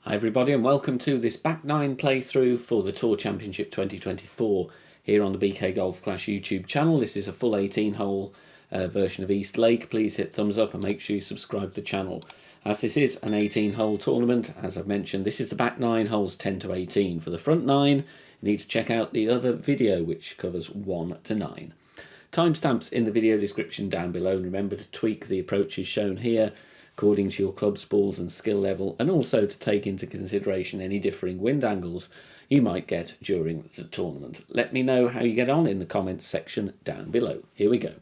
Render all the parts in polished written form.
Hi everybody and welcome to this back nine playthrough for the Tour Championship 2024 here on the BK Golf Clash YouTube channel. This is a full 18 hole version of East Lake. Please hit thumbs up and make sure you subscribe to the channel. As this is an 18 hole tournament, as I've mentioned, this is the back nine holes 10 to 18. For the front nine, you need to check out the other video which covers 1 to 9. Timestamps in the video description down below, and remember to tweak the approaches shown here according to your club's balls and skill level, and also to take into consideration any differing wind angles you might get during the tournament. Let me know how you get on in the comments section down below. Here we go.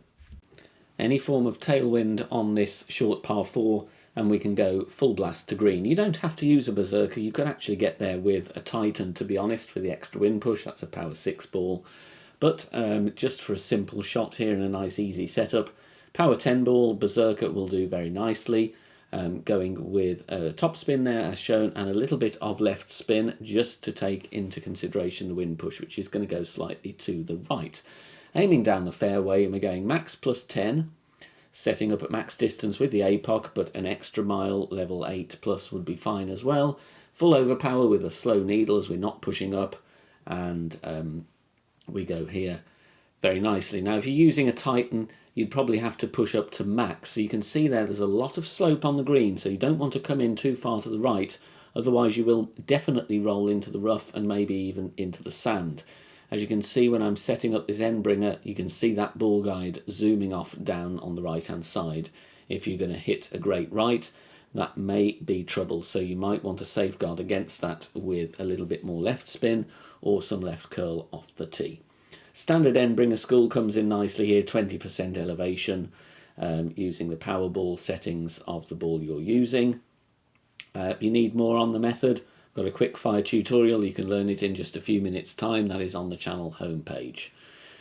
Any form of tailwind on this short par 4 and we can go full blast to green. You don't have to use a berserker, you can actually get there with a Titan, to be honest, for the extra wind push. That's a power 6 ball. But just for a simple shot here and a nice easy setup, power 10 ball, berserker will do very nicely. Going with a top spin there as shown, and a little bit of left spin just to take into consideration the wind push, which is going to go slightly to the right. Aiming down the fairway, and we're going max plus 10, setting up at max distance with the APOC, but an extra mile, level 8 plus would be fine as well. Full overpower with a slow needle as we're not pushing up, and we go here very nicely. Now if you're using a Titan, you'd probably have to push up to max. So you can see there's a lot of slope on the green, so you don't want to come in too far to the right, otherwise you will definitely roll into the rough and maybe even into the sand. As you can see, when I'm setting up this Endbringer, you can see that ball guide zooming off down on the right hand side. If you're going to hit a great right, that may be trouble, so you might want to safeguard against that with a little bit more left spin or some left curl off the tee. Standard Endbringer school comes in nicely here, 20% elevation, using the Powerball settings of the ball you're using. If you need more on the method, I've got a quick fire tutorial. You can learn it in just a few minutes time. That is on the channel homepage.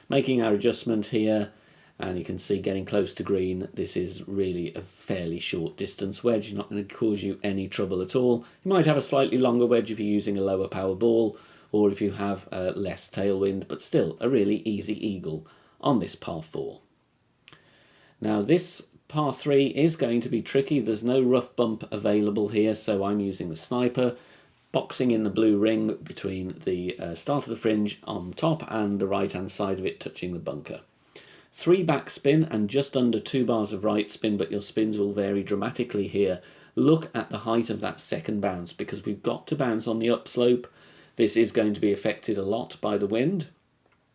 Making our adjustment here, and you can see getting close to green. This is really a fairly short distance wedge, not going to cause you any trouble at all. You might have a slightly longer wedge if you're using a lower power ball, or if you have less tailwind, but still a really easy eagle on this par 4. Now this par 3 is going to be tricky. There's no rough bump available here, so I'm using the sniper, boxing in the blue ring between the start of the fringe on top and the right hand side of it touching the bunker. 3 back spin and just under 2 bars of right spin, but your spins will vary dramatically here. Look at the height of that second bounce, because we've got to bounce on the upslope. This is going to be affected a lot by the wind.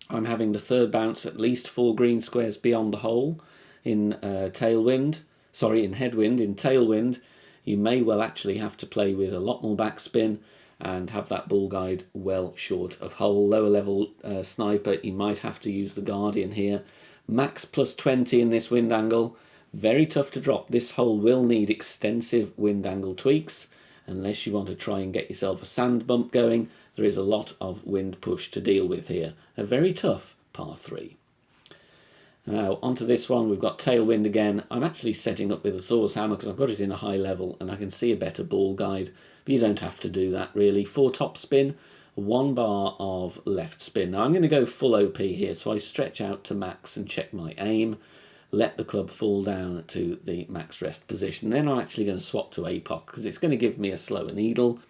I'm having the third bounce at least 4 green squares beyond the hole in headwind. In tailwind, you may well actually have to play with a lot more backspin and have that ball guide well short of hole. Lower level sniper, you might have to use the Guardian here. Max plus 20 in this wind angle. Very tough to drop. This hole will need extensive wind angle tweaks unless you want to try and get yourself a sand bump going. There is a lot of wind push to deal with here. A very tough par 3. Now onto this one, we've got tailwind again. I'm actually setting up with a Thor's hammer because I've got it in a high level and I can see a better ball guide, but you don't have to do that really. 4 top spin, 1 bar of left spin. Now I'm going to go full OP here, so I stretch out to max and check my aim, let the club fall down to the max rest position. Then I'm actually going to swap to APOC because it's going to give me a slower needle.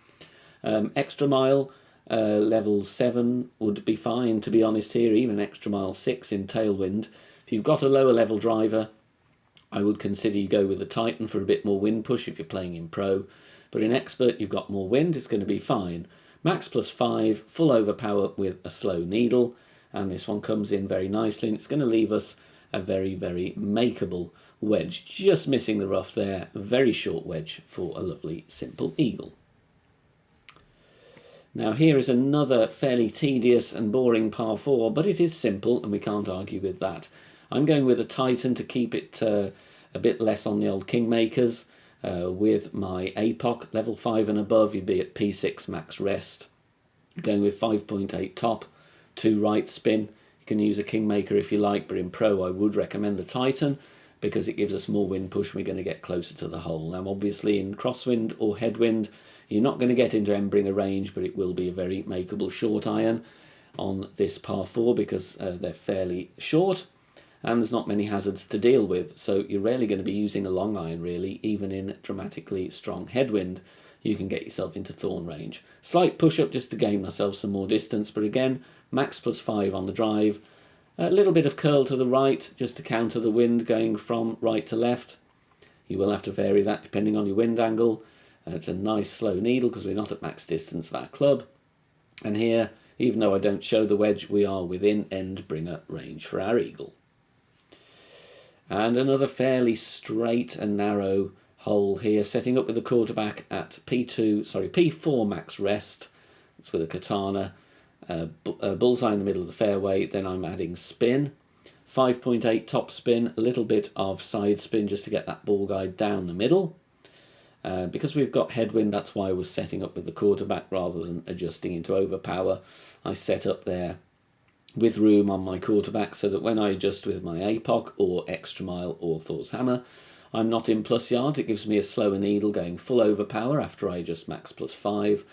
Extra mile, level 7 would be fine, to be honest here, even extra mile 6 in tailwind. If you've got a lower level driver, I would consider you go with a Titan for a bit more wind push if you're playing in pro. But in expert, you've got more wind, it's going to be fine. Max plus 5, full overpower with a slow needle, and this one comes in very nicely, and it's going to leave us a very, very makeable wedge. Just missing the rough there, a very short wedge for a lovely simple eagle. Now here is another fairly tedious and boring par 4, but it is simple and we can't argue with that. I'm going with a Titan to keep it a bit less on the old Kingmakers. With my APOC, level 5 and above, you'd be at P6 max rest. Going with 5.8 top, 2 right spin. You can use a Kingmaker if you like, but in pro I would recommend the Titan because it gives us more wind push and we're going to get closer to the hole. Now obviously in crosswind or headwind, you're not going to get into Endbringer range, but it will be a very makeable short iron on this par 4 because they're fairly short and there's not many hazards to deal with. So you're rarely going to be using a long iron really, even in dramatically strong headwind. you can get yourself into thorn range. Slight push-up just to gain myself some more distance, but again, max +5 on the drive. A little bit of curl to the right, just to counter the wind going from right to left. You will have to vary that depending on your wind angle. It's a nice slow needle because we're not at max distance of our club. And here, even though I don't show the wedge, we are within end bringer range for our eagle. And another fairly straight and narrow hole here, setting up with the quarterback at P4 max rest. It's with a katana. Bullseye in the middle of the fairway. Then I'm adding spin. 5.8 top spin, a little bit of side spin just to get that ball guide down the middle. Because we've got headwind, that's why I was setting up with the quarterback rather than adjusting into overpower. I set up there with room on my quarterback so that when I adjust with my APOC or extra mile or Thor's hammer, I'm not in plus yards. It gives me a slower needle going full overpower after I adjust max +5.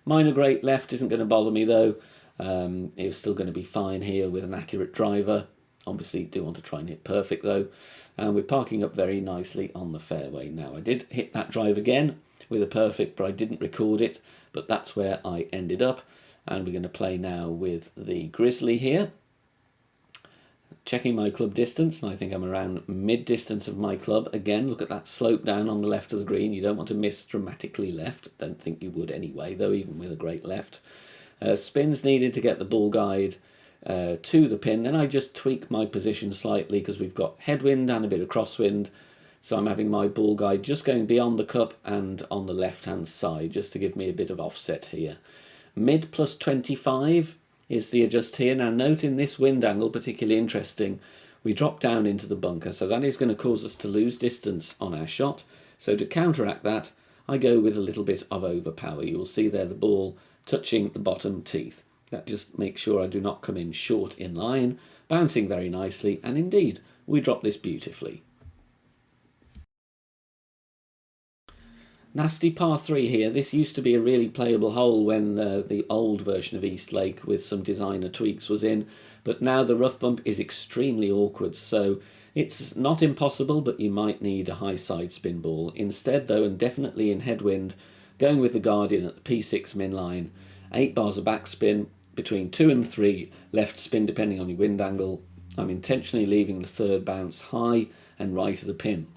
Minor great left isn't going to bother me though. It's still going to be fine here with an accurate driver. Obviously do want to try and hit perfect though. And we're parking up very nicely on the fairway now. I did hit that drive again with a perfect, but I didn't record it. But that's where I ended up. And we're going to play now with the Grizzly here. Checking my club distance, and I think I'm around mid-distance of my club. Again, look at that slope down on the left of the green. You don't want to miss dramatically left. Don't think you would anyway, though, even with a great left. Spins needed to get the ball guide to the pin. Then I just tweak my position slightly because we've got headwind and a bit of crosswind. So I'm having my ball guide just going beyond the cup and on the left-hand side, just to give me a bit of offset here. Mid +25 is the adjust here. Now note in this wind angle, particularly interesting, we drop down into the bunker, so that is going to cause us to lose distance on our shot. So to counteract that, I go with a little bit of overpower. You will see there the ball touching the bottom teeth. That just makes sure I do not come in short in line, bouncing very nicely, and indeed, we drop this beautifully. Nasty par 3 here. This used to be a really playable hole when the old version of East Lake with some designer tweaks was in, but now the rough bump is extremely awkward, so it's not impossible, but you might need a high side spin ball. Instead though, and definitely in headwind, going with the Guardian at the P6 min line, 8 bars of backspin, between 2 and 3 left spin depending on your wind angle. I'm intentionally leaving the third bounce high and right of the pin,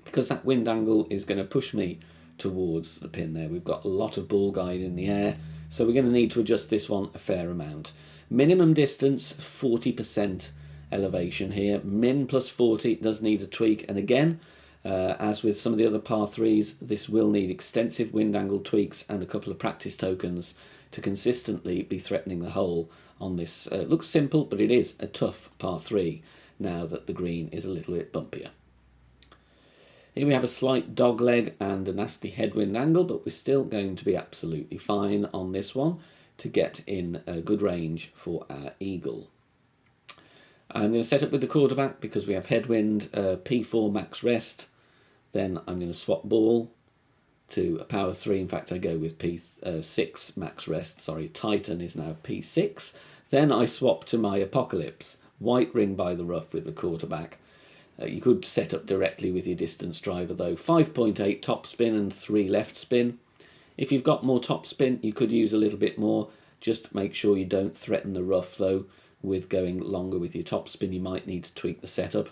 because that wind angle is going to push me towards the pin there. We've got a lot of ball guide in the air, so we're going to need to adjust this one a fair amount. Minimum distance, 40% elevation here. Min +40 does need a tweak, and again, as with some of the other par 3s, this will need extensive wind angle tweaks and a couple of practice tokens to consistently be threatening the hole on this. Looks simple, but it is a tough par 3 now that the green is a little bit bumpier. Here we have a slight dog leg and a nasty headwind angle, but we're still going to be absolutely fine on this one to get in a good range for our eagle. I'm going to set up with the quarterback because we have headwind, P4 max rest. Then I'm going to swap ball to a power 3. In fact, I go with P6 max rest. Sorry, Titan is now P6. Then I swap to my Apocalypse, white ring by the rough with the quarterback. You could set up directly with your distance driver though. 5.8 top spin and 3 left spin. If you've got more top spin, you could use a little bit more. Just make sure you don't threaten the rough though with going longer with your top spin. You might need to tweak the setup.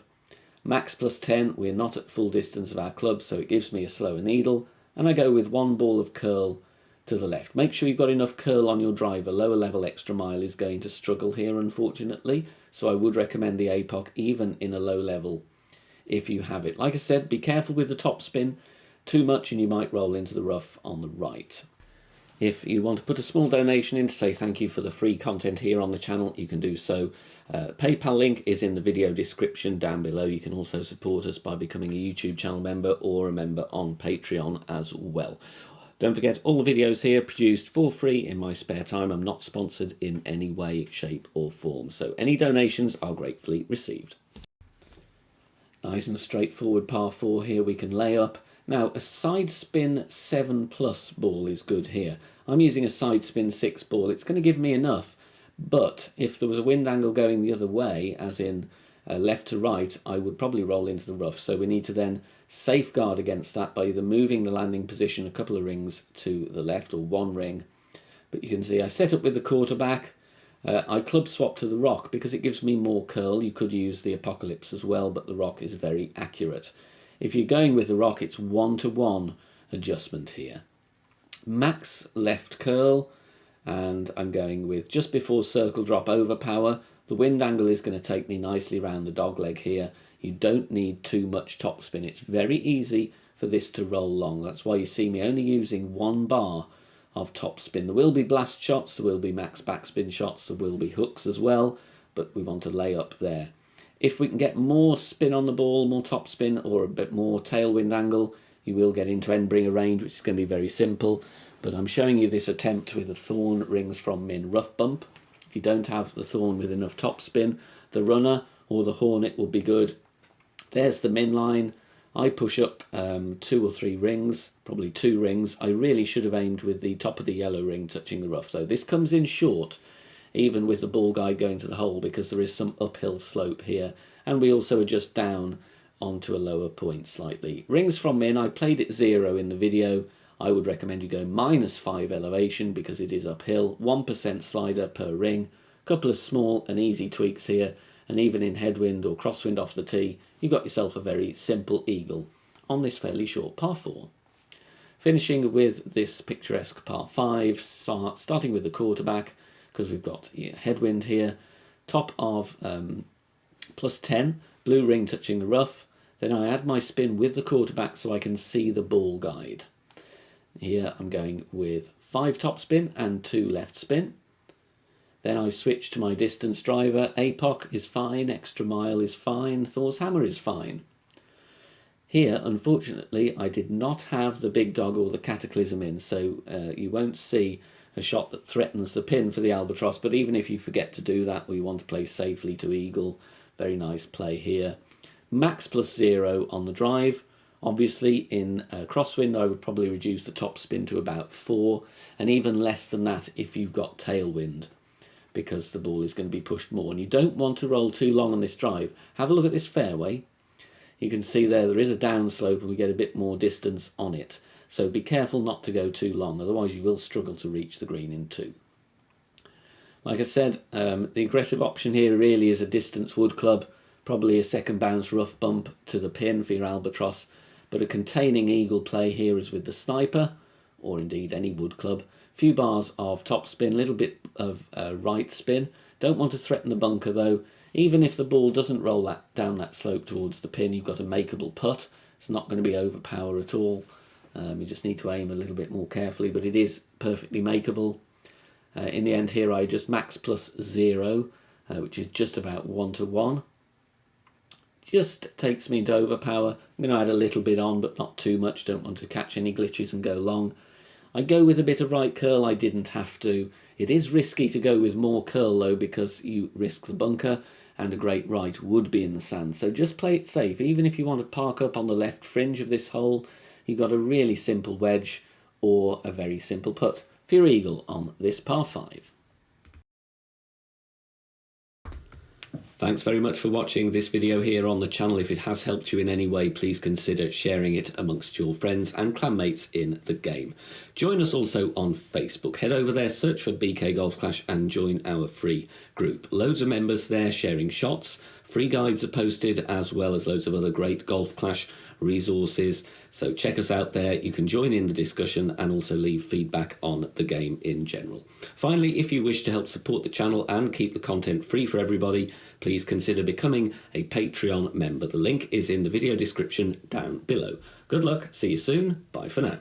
Max +10, we're not at full distance of our club, so it gives me a slower needle. And I go with 1 ball of curl to the left. Make sure you've got enough curl on your driver. Lower level extra mile is going to struggle here, unfortunately. So I would recommend the APOC even in a low level if you have it. Like I said, be careful with the top spin. Too much and you might roll into the rough on the right. If you want to put a small donation in to say thank you for the free content here on the channel, you can do so. PayPal link is in the video description down below. You can also support us by becoming a YouTube channel member or a member on Patreon as well. Don't forget, all the videos here produced for free in my spare time. I'm not sponsored in any way, shape or form, so any donations are gratefully received. Nice and straightforward par 4 here we can lay up. Now a side spin 7+ ball is good here. I'm using a side spin 6 ball. It's going to give me enough, but if there was a wind angle going the other way, as in left to right, I would probably roll into the rough. So we need to then safeguard against that by either moving the landing position a couple of rings to the left or one ring. But you can see I set up with the quarterback. I club swap to the rock because it gives me more curl. You could use the Apocalypse as well, but the rock is very accurate. If you're going with the rock, it's 1-to-1 adjustment here. Max left curl, and I'm going with just before circle drop overpower. The wind angle is going to take me nicely around the dog leg here. You don't need too much topspin. It's very easy for this to roll long. That's why you see me only using 1 bar of topspin. There will be blast shots, there will be max backspin shots, there will be hooks as well, but we want to lay up there. If we can get more spin on the ball, more topspin or a bit more tailwind angle, you will get into end-bringer range, which is going to be very simple. But I'm showing you this attempt with the Thorn Rings from Min rough bump. If you don't have the Thorn with enough topspin, the Runner or the Hornet will be good. There's the Min line. I push up 2 or 3 rings, probably 2 rings. I really should have aimed with the top of the yellow ring touching the rough though. This comes in short, even with the ball guide going to the hole, because there is some uphill slope here. And we also adjust down onto a lower point slightly. Rings from Min, I played it 0 in the video. I would recommend you go -5 elevation because it is uphill. 1% slider per ring. Couple of small and easy tweaks here. And even in headwind or crosswind off the tee, you've got yourself a very simple eagle on this fairly short par 4. Finishing with this picturesque par 5, starting with the quarterback, because we've got headwind here, top of +10, blue ring touching the rough. Then I add my spin with the quarterback so I can see the ball guide. Here I'm going with 5 top spin and 2 left spin. Then I switch to my distance driver. APOC is fine, extra mile is fine, Thor's hammer is fine. Here, unfortunately, I did not have the big dog or the Cataclysm in, so you won't see a shot that threatens the pin for the Albatross, but even if you forget to do that, we want to play safely to eagle. Very nice play here. Max +0 on the drive. Obviously, in crosswind, I would probably reduce the top spin to about 4, and even less than that if you've got tailwind, because the ball is going to be pushed more. And you don't want to roll too long on this drive. Have a look at this fairway. You can see there is a downslope and we get a bit more distance on it. So be careful not to go too long, otherwise you will struggle to reach the green in 2. Like I said, the aggressive option here really is a distance wood club, probably a second bounce rough bump to the pin for your Albatross, but a containing eagle play here is with the Sniper, or indeed any wood club. Few bars of top spin, a little bit of right spin. Don't want to threaten the bunker though. Even if the ball doesn't roll down that slope towards the pin, you've got a makeable putt. It's not going to be overpower at all. You just need to aim a little bit more carefully, but it is perfectly makeable. In the end here, I just max +0, which is just about 1-to-1. Just takes me into overpower. I'm going to add a little bit on, but not too much. Don't want to catch any glitches and go long. I go with a bit of right curl. I didn't have to. It is risky to go with more curl though, because you risk the bunker, and a great right would be in the sand. So just play it safe. Even if you want to park up on the left fringe of this hole, you've got a really simple wedge or a very simple putt for your eagle on this par 5. Thanks very much for watching this video here on the channel. If it has helped you in any way, please consider sharing it amongst your friends and clanmates in the game. Join us also on Facebook. Head over there, search for BK Golf Clash and join our free group. Loads of members there sharing shots. Free guides are posted, as well as loads of other great Golf Clash resources. So check us out there. You can join in the discussion and also leave feedback on the game in general. Finally, if you wish to help support the channel and keep the content free for everybody, please consider becoming a Patreon member. The link is in the video description down below. Good luck, see you soon, bye for now.